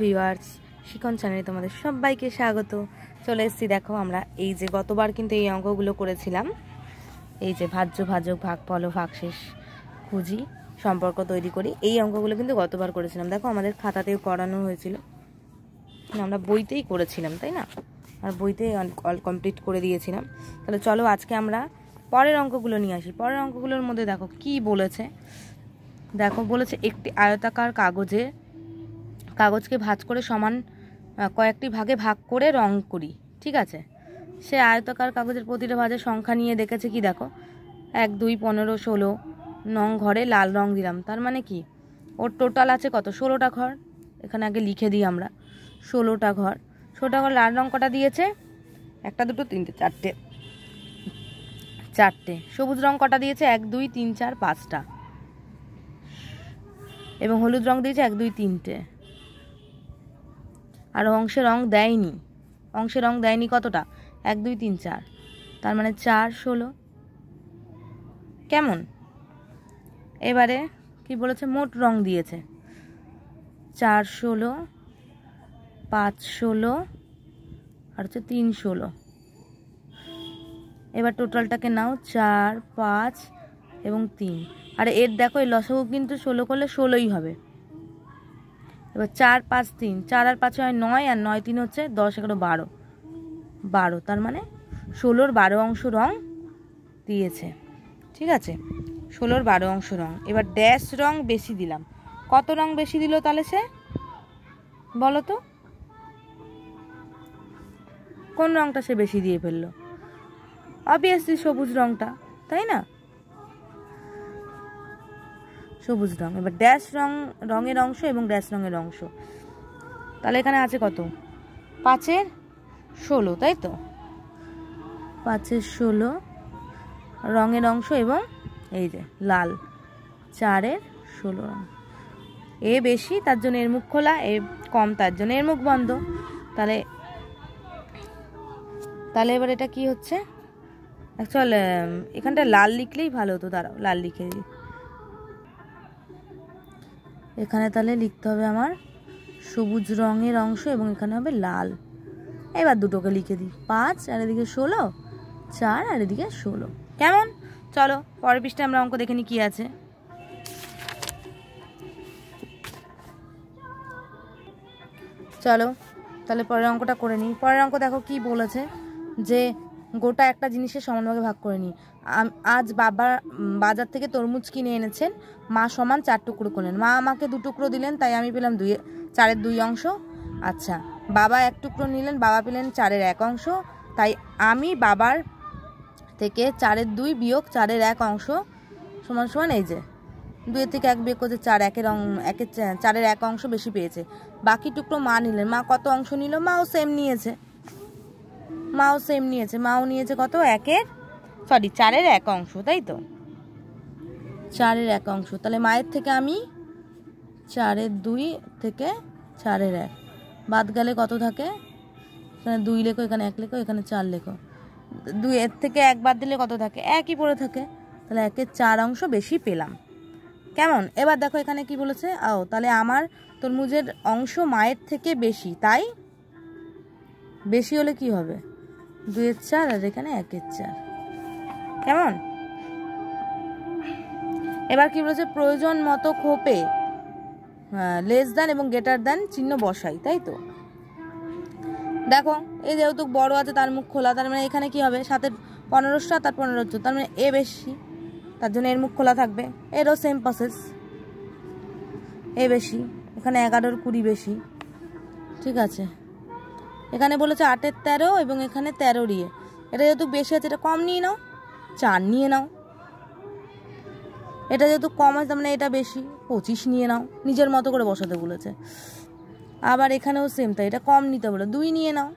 Viewers শিখন চ্যানেলে তোমাদের সবাইকে স্বাগত। চলে এসেছি, দেখো আমরা এই যে গতবার কিন্তু এই অঙ্কগুলো করেছিলাম, এই যে ভাজ্য ভাজক ভাগফল ভাগশেষ খুঁজি সম্পর্ক তৈরি করি, এই অঙ্কগুলো কিন্তু গতবার করেছিলাম। দেখো আমাদের খাতাতেও করানো হয়েছিল, আমরা বইতেই করেছিলাম তাই না, আর বইতেই অল কমপ্লিট করে দিয়েছিলাম। তাহলে চলো আজকে আমরা পরের অঙ্কগুলো নিয়ে আসি। পরের অঙ্কগুলোর মধ্যে দেখো কি বলেছে, দেখো বলেছে একটি আয়তাকার কাগজকে ভাঁজ করে সমান কয়েকটি ভাগে ভাগ করে রং করি। ঠিক আছে, সে আয়তাকার কাগজের প্রতিটা ভাজের সংখ্যা নিয়ে দেখেছে কি, দেখো 1, 2, 15, 16 নং ঘরে লাল রং দিলাম। তার মানে কি ওর টোটাল আছে কত, 16টা ঘর। এখানে আগে লিখে দিই আমরা 16টা ঘর। 16টা ঘর লাল রং কটা দিয়েছে, 1, 2, 3, 4টে। সবুজ রং কটা দিয়েছে, 1, 2, 3, 4, 5টা। এবং হলুদ রং দিয়েছে 1, 2, 3টে। আর অংশে রং দেয়নি কতটা, 1, 2, 3, 4। তার মানে 4, 16। কেমন? এবারে কি বলেছে, মোট রং দিয়েছে 4, 16, 5, 16 আর হচ্ছে 3, 16। এবার টোটালটাকে নাও 4, 5 এবং 3। আর এর দেখো এই লসাগু কিন্তু 16 করলে 16ই হবে। এবার 4, 5, 3, 4 আর 5 হয় 9, আর 9, 3 হচ্ছে 10, 11, 12। তার মানে 16-র 12 অংশ রং দিয়েছে। ঠিক আছে, 16-র 12 অংশ রং। এবার ড্যাশ রং বেশি দিলাম। কত রং বেশি দিল তাহলে সে, বলো তো কোন রংটা সে বেশি দিয়ে ফেললো? অবভিয়াসলি সবুজ রংটা, তাই না, সবুজ রং। এবার ড্যাশ রঙের অংশ এবং ড্যাশ রঙের অংশ, তাহলে এখানে আছে কত, 5-এর 16, তাই তো, 5-এর 16 রঙের অংশ এবং এই যে লাল 4-এর 16 রং। এ বেশি তার জন্য এর মুখ খোলা, এ কম তার জন্য এর মুখ বন্ধ। তাহলে এবার এটা কি হচ্ছে, অ্যাকচুয়াল এখানটা লাল লিখলেই ভালো হতো। দাঁড়াও লাল লিখে দিই এখানে। তাহলে লিখতে হবে আমার সবুজ রঙের অংশ এবং এখানে হবে লাল। এবার দুটোকে লিখে দিই, 5 আর এদিকে 16, 4 আর এদিকে 16। কেমন? চলো পরের পৃষ্ঠায় আমরা অঙ্ক দেখে নিই কি আছে। চলো তাহলে পরের অঙ্কটা করে নিই। পরের অঙ্ক দেখো কি বলেছে, যে গোটা একটা জিনিসের সমানভাগে ভাগ করে নিই। আজ বাবা বাজার থেকে তরমুজ কিনে এনেছেন, মা সমান 4 টুকরো করলেন। মা আমাকে 2 টুকরো দিলেন, তাই আমি পেলাম 4-এর 2 অংশ। আচ্ছা, বাবা 1 টুকরো নিলেন, বাবা পেলেন 4-এর 1 অংশ। তাই আমি বাবার থেকে 4-এর 2 বিয়োগ 4-এর 1 অংশ সমান সমান এই যে 2-এর থেকে 1 বিয়োগ করছে 4, 4-এর 1 অংশ বেশি পেয়েছে। বাকি টুকরো মা নিলেন। মা কত অংশ নিল, মাও সেম নিয়েছে। মাও নিয়েছে কত, 4-এর 1 অংশ, তাই তো, 4-এর 1 অংশ। তাহলে মায়ের থেকে আমি 4-এর 2 থেকে 4-এর 1 বাদ গেলে কত থাকে, এখানে 2 লেখো, এখানে 1 লেখো, এখানে 4 লেখো। 2-এর থেকে 1 বাদ দিলে কত থাকে, 1ই পড়ে থাকে। তাহলে 1-এর 4 অংশ বেশি পেলাম। কেমন? এবার দেখো এখানে কি বলেছে, তাহলে আমার তরমুজের অংশ মায়ের থেকে বেশি, তাই বেশি হলে কি হবে, 2-এর 4 আর এখানে 1-এর 4। কেমন? এবার কি বলেছে, প্রয়োজন মতো খোপে লেস দেন এবং গ্রেটার দেন চিহ্ন বসাই, তাই তো। দেখো এই যেহেতু বড় আছে তার মুখ খোলা, তার মানে এখানে কি হবে, 7-এর 15, 7 আর 15, 14, তার মানে এ বেশি, তার জন্য এর মুখ খোলা থাকবে। এরও সেম প্রসেস, এ বেশি, এখানে 11-এর 20 বেশি। ঠিক আছে, এখানে বলেছে 8-এর 13 এবং এখানে 13 দিয়ে, এটা যেহেতু বেশি আছে এটা কম নিয়ে নাও, 4 নিয়ে নাও। এটা যেহেতু কম আছে তার মানে এটা বেশি, 25 নিয়ে নাও। নিজের মতো করে বসাতে বলেছে। আবার এখানেও সেম তাই, এটা কম নিতে বলে 2 নিয়ে নাও।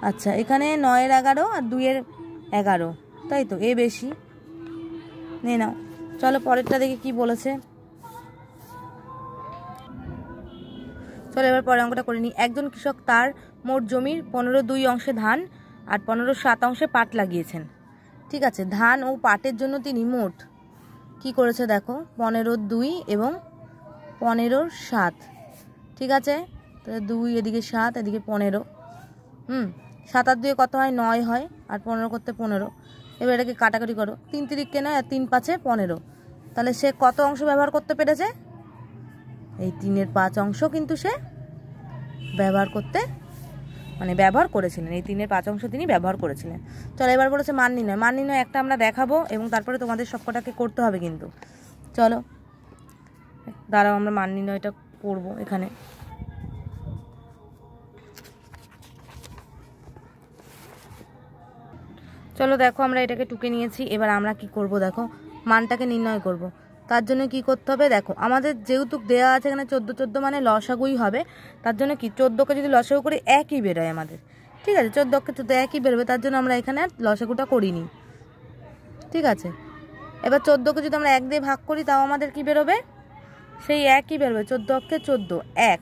আচ্ছা, এখানে 9-এর 11 আর 2-এর 11, তাই তো, এ বেশি, নিয়ে নাও। চলো পরেরটা দেখে কি বলেছে। চলো এবার পরের অঙ্কটা করে নিই। একজন কৃষক তার মোট জমির 15/2 অংশে ধান আর 15/7 অংশে পাট লাগিয়েছেন। ঠিক আছে, ধান ও পাটের জন্য তিনি মোট কি করেছে দেখো, 15/2 এবং 15/7। ঠিক আছে, তাহলে 2 এদিকে 7 এদিকে 15। 7 আর 2 কত হয়? 9 হয়। আর 15 করতে 15। এবার এটাকে কাটাকাটি করো, 3 3 নয় আর 3 5 15। তাহলে সে কত অংশ ব্যবহার করতে পেরেছে? এই 3-এর 5 অংশ কিন্তু সে ব্যবহার করেছিলেন। এই 3-এর 5 অংশ তিনি ব্যবহার করেছিলেন। চলো এবার বলেছে মান নির্ণয়। মান নির্ণয় একটা আমরা দেখাবো এবং তারপরে তোমাদের সবকটাকে করতে হবে কিন্তু। চলো দাঁড়াও, আমরা মান নির্ণয়টা করবো এখানে। চলো দেখো, আমরা এটাকে টুকে নিয়েছি। এবার আমরা কি করব দেখো, মানটাকে নির্ণয় করব। তার জন্য কি করতে হবে দেখো, আমাদের যেহেতু দেওয়া আছে এখানে 14 14 মানে লসাগুই হবে। তার জন্য কি 14কে যদি লসাগু করি একই বেরোয় আমাদের, ঠিক আছে? 14কে 14 একই বেরোবে, তার জন্য আমরা এখানে লসাগুটা করিনি, ঠিক আছে? এবার 14কে যদি আমরা 1 দিয়ে ভাগ করি তাও আমাদের কি বেরোবে? সেই একই বেরোবে। 14 14 1।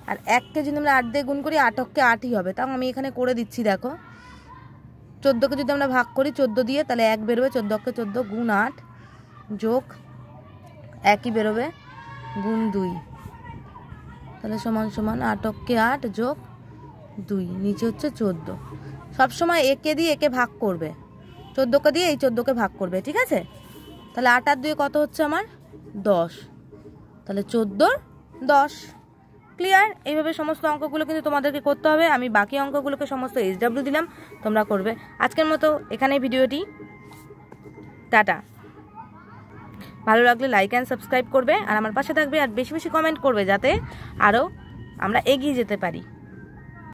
আর 1কে যদি আমরা 8 দিয়ে গুণ করি 8 8ই হবে। তাও আমি এখানে করে দিচ্ছি দেখো। 14কে যদি আমরা ভাগ করি 14 দিয়ে তাহলে 1 বেরোবে। 14কে 14 গুণ 8 যোগ 1ই বেরোবে গুণ 2, তাহলে সমান সমান 8কে 8 যোগ 2, নিচে হচ্ছে 14। সবসময় একে দিয়ে একে ভাগ করবে, 14কে দিয়ে এই 14কে ভাগ করবে, ঠিক আছে? তাহলে 8 আর 2 কত হচ্ছে আমার? 10। তাহলে 14 10। ক্লিয়ার? এইভাবে সমস্ত অঙ্কগুলো কিন্তু তোমাদেরকে করতে হবে। আমি বাকি অঙ্কগুলোকে সমস্ত SW দিলাম, তোমরা করবে। আজকের মতো এখানেই ভিডিওটি, টাটা। ভালো লাগলে লাইক অ্যান্ড সাবস্ক্রাইব করবে আর আমার পাশে থাকবে, আর বেশি বেশি কমেন্ট করবে যাতে আরও আমরা এগিয়ে যেতে পারি।